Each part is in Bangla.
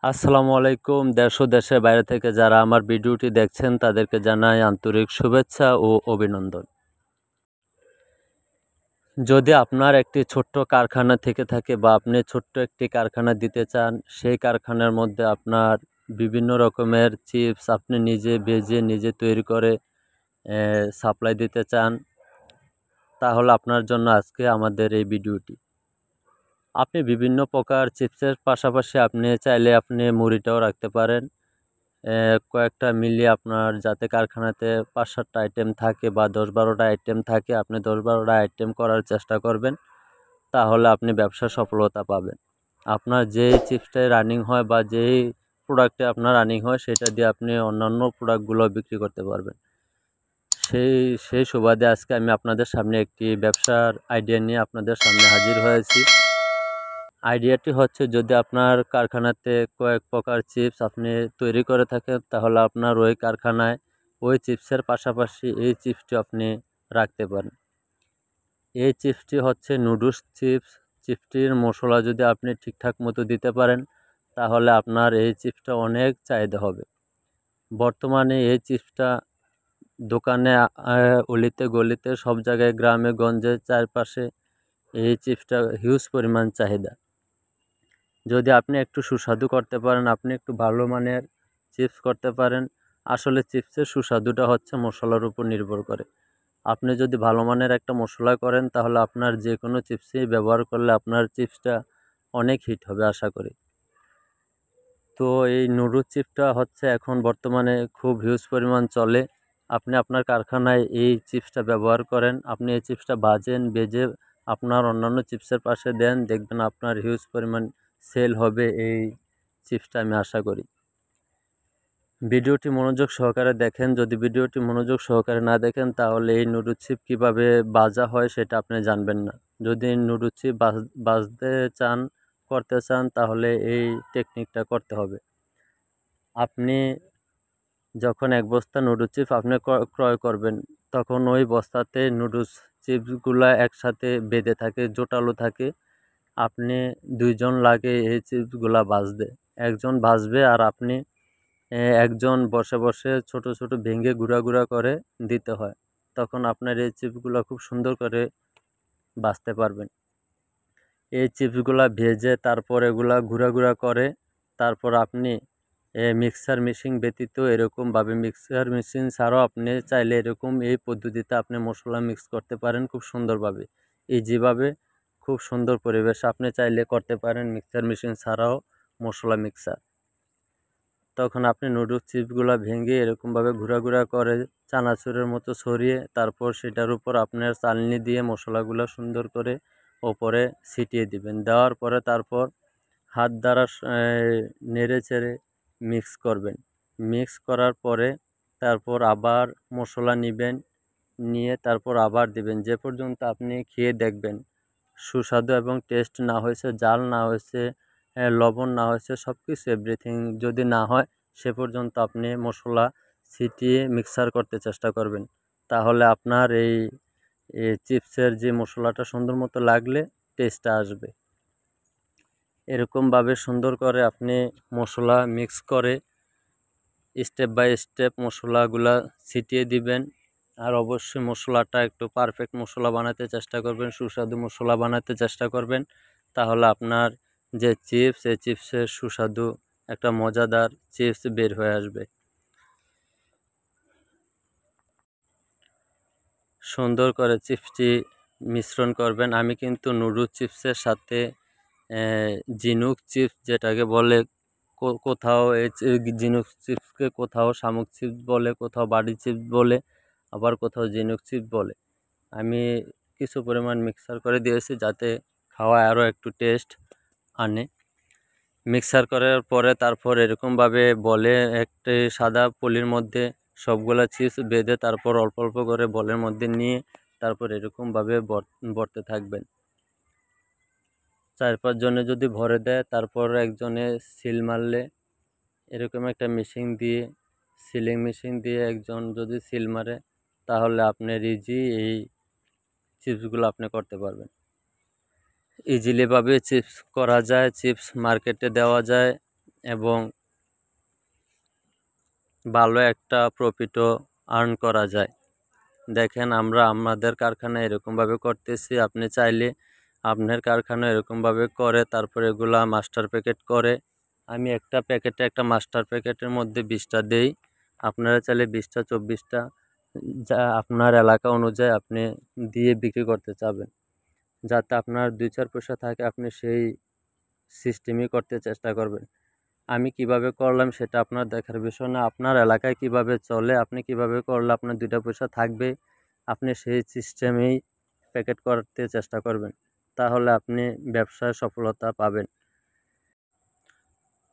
আসসালামু আলাইকুম। দেশ ও দেশের বাইরে থেকে যারা আমার ভিডিওটি দেখছেন তাদেরকে জানাই আন্তরিক শুভেচ্ছা ও অভিনন্দন। যদি আপনার একটি ছোট্ট কারখানা থেকে থাকে বা আপনি ছোট্ট একটি কারখানা দিতে চান, সেই কারখানার মধ্যে আপনার বিভিন্ন রকমের চিপস আপনি নিজে ভেজে নিজে তৈরি করে সাপ্লাই দিতে চান, তাহলে আপনার জন্য আজকে আমাদের এই ভিডিওটি। আপনি বিভিন্ন প্রকার চিপসের পাশাপাশি আপনি চাইলে আপনি মুড়িটাও রাখতে পারেন। কয়েকটা মিলিয়ে আপনার যাতে কারখানাতে ৫-৭টা আইটেম থাকে বা ১০-১২টা আইটেম থাকে, আপনি ১০-১২টা আইটেম করার চেষ্টা করবেন। তাহলে আপনি ব্যবসায় সফলতা পাবেন। আপনার যেই চিপসটাই রানিং হয় বা যেই প্রোডাক্টে আপনার রানিং হয় সেটা দিয়ে আপনি অন্যান্য প্রোডাক্টগুলো বিক্রি করতে পারবেন। সেই সেই সুবাদে আজকে আমি আপনাদের সামনে একটি ব্যবসার আইডিয়া নিয়ে আপনাদের সামনে হাজির হয়েছি। আইডিয়াটি হচ্ছে, যদি আপনার কারখানাতে কয়েক প্রকার চিপস আপনি তৈরি করে থাকেন, তাহলে আপনার ওই কারখানায় ওই চিপসের পাশাপাশি এই চিপসটি আপনি রাখতে পারেন। এই চিপসটি হচ্ছে নুডলস চিপস। চিপসটির মশলা যদি আপনি ঠিকঠাক মতো দিতে পারেন, তাহলে আপনার এই চিপসটা অনেক চাহিদা হবে। বর্তমানে এই চিপসটা দোকানে, অলিতে গলিতে, সব জায়গায়, গ্রামে গঞ্জে, চারপাশে এই চিপসটা হিউজ পরিমাণ চাহিদা। যদি আপনি একটু সুস্বাদু করতে পারেন, আপনি একটু ভালো মানের চিপস করতে পারেন। আসলে চিপসের সুস্বাদুটা হচ্ছে মশলার উপর নির্ভর করে। আপনি যদি ভালো মানের একটা মশলা করেন, তাহলে আপনার যে কোনো চিপসই ব্যবহার করলে আপনার চিপসটা অনেক হিট হবে আশা করি। তো এই নুডলস চিপসটা হচ্ছে এখন বর্তমানে খুব হিউজ পরিমাণ চলে। আপনি আপনার কারখানায় এই চিপসটা ব্যবহার করেন, আপনি এই চিপসটা ভাজেন, ভেজে আপনার অন্যান্য চিপসের পাশে দেন, দেখবেন আপনার হিউজ পরিমাণ সেল হবে এই চিপসটা, আমি আশা করি। ভিডিওটি মনোযোগ সহকারে দেখেন। যদি ভিডিওটি মনোযোগ সহকারে না দেখেন, তাহলে এই নুডলস চিপ কীভাবে ভাজা হয় সেটা আপনি জানবেন না। যদি নুডলস চিপ ভাজতে করতে চান, তাহলে এই টেকনিকটা করতে হবে। আপনি যখন এক বস্তা নুডলস চিপস আপনি ক্রয় করবেন, তখন ওই বস্তাতে নুডলস চিপসগুলা একসাথে বেঁধে থাকে, জোটালো থাকে। আপনি ২ জন লাগে এই চিপসগুলা ভাজতে। একজন ভাজবে আর আপনি একজন বসে বসে ছোট ছোট ভেঙে গুঁড়া গুঁড়া করে দিতে হয়। তখন আপনার এই চিপসগুলা খুব সুন্দর করে ভাজতে পারবেন। এই চিপসগুলা ভেজে তারপর এগুলা গুঁড়া গুঁড়া করে তারপর আপনি মিক্সার মেশিন ব্যতীত এরকমভাবে, মিক্সার মেশিন ছাড়াও আপনি চাইলে এরকম এই পদ্ধতিতে আপনি মশলা মিক্স করতে পারেন খুব সুন্দরভাবে, ইজিভাবে, খুব সুন্দর পরিবেশ আপনি চাইলে করতে পারেন মিক্সার মেশিন ছাড়াও মশলা মিক্সার। তখন আপনি নুডলস চিপসগুলা ভেঙে এরকমভাবে গুঁড়া গুঁড়া করে চানাচুরের মতো ছড়িয়ে তারপর সেটার উপর আপনার চালনি দিয়ে মশলাগুলো সুন্দর করে ওপরে ছিটিয়ে দিবেন। দেওয়ার পরে তারপর হাত দ্বারা নেড়ে চেড়ে মিক্স করবেন। মিক্স করার পরে তারপর আবার মশলা নিবেন, নিয়ে তারপর আবার দিবেন, যে পর্যন্ত আপনি খেয়ে দেখবেন সুস্বাদু এবং টেস্ট না হয়েছে, জাল না হয়েছে, লবণ না হয়েছে, সব কিছু এভরিথিং যদি না হয়, সে পর্যন্ত আপনি মশলা ছিটিয়ে মিক্সার করতে চেষ্টা করবেন। তাহলে আপনার এই চিপসের যে মশলাটা সুন্দর মতো লাগলে টেস্টটা আসবে। এরকমভাবে সুন্দর করে আপনি মশলা মিক্স করে স্টেপ বাই স্টেপ মশলাগুলা ছিটিয়ে দিবেন। আর অবশ্যই মশলাটা একটু পারফেক্ট মশলা বানাতে চেষ্টা করবেন, সুস্বাদু মশলা বানাতে চেষ্টা করবেন। তাহলে আপনার যে চিপস, এই চিপসের সুস্বাদু একটা মজাদার চিপস বের হয়ে আসবে। সুন্দর করে চিপসটি মিশ্রণ করবেন। আমি কিন্তু নুডলস চিপসের সাথে ঝিনুক চিপস যেটাকে বলে, কোথাও এই ঝিনুক চিপসকে কোথাও শামুক চিপস বলে, কোথাও বাটি চিপস বলে, আবার কোথাও ঝিনুক চিপস বলে, আমি কিছু পরিমাণ মিক্সার করে দিয়েছি যাতে খাওয়ায় আরও একটু টেস্ট আনে। মিক্সার করার পরে তারপর এরকমভাবে বলে একটি সাদা পলির মধ্যে সবগুলা চিপস বেঁধে তারপর অল্প অল্প করে বলের মধ্যে নিয়ে তারপর এরকমভাবে ভরতে থাকবেন। ৪-৫ জনে যদি ভরে দেয়, তারপর একজনে সিল মারলে, এরকম একটা মেশিন দিয়ে, সিলিং মেশিন দিয়ে একজন যদি সিল মারে, তাহলে আপনার ইজি এই চিপসগুলো আপনি করতে পারবেন। ইজিলিভাবে চিপস করা যায়, চিপস মার্কেটে দেওয়া যায়, এবং ভালো একটা প্রফিটও আর্ন করা যায়। দেখেন আমরা আমাদের কারখানায় এরকমভাবে করতেছি, আপনি চাইলে আপনার কারখানা এরকমভাবে করে তারপরে এগুলা মাস্টার প্যাকেট করে, আমি একটা প্যাকেটে একটা মাস্টার প্যাকেটের মধ্যে 20টা দেই, আপনারা চাইলে 20টা 24টা যা আপনার এলাকা অনুযায়ী আপনি দিয়ে বিক্রি করতে চাবেন, যাতে আপনার 2-4 পয়সা থাকে আপনি সেই সিস্টেমই করতে চেষ্টা করবেন। আমি কিভাবে করলাম সেটা আপনার দেখার বিষয় না, আপনার এলাকায় কিভাবে চলে, আপনি কিভাবে করলে আপনার 2টা পয়সা থাকবে, আপনি সেই সিস্টেমেই প্যাকেট করতে চেষ্টা করবেন, তাহলে আপনি ব্যবসায় সফলতা পাবেন।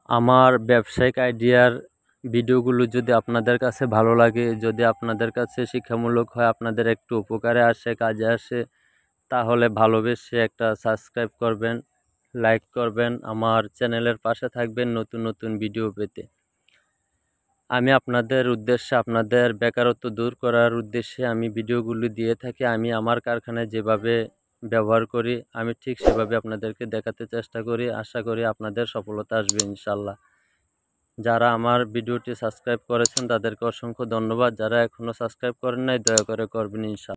আমার ব্যবসায়িক আইডিয়ার ভিডিওগুলো যদি আপনাদের কাছে ভালো লাগে, যদি আপনাদের কাছে শিক্ষামূলক হয়, আপনাদের একটু উপকারে আসে, কাজে আসে, তাহলে ভালোবেসে একটা সাবস্ক্রাইব করবেন, লাইক করবেন, আমার চ্যানেলের পাশে থাকবেন নতুন নতুন ভিডিও পেতে। আমি আপনাদের উদ্দেশ্যে, আপনাদের বেকারত্ব দূর করার উদ্দেশ্যে আমি ভিডিওগুলি দিয়ে থাকি। আমি আমার কারখানায় যেভাবে ব্যবহার করি আমি ঠিক সেভাবে আপনাদেরকে দেখাতে চেষ্টা করি। আশা করি আপনাদের সফলতা আসবে ইনশাল্লাহ। যারা আমার ভিডিওটি সাবস্ক্রাইব করেছেন তাদেরকে অসংখ্য ধন্যবাদ। যারা এখনও সাবস্ক্রাইব করেন নাই দয়া করে করবেন ইনশাল্লাহ।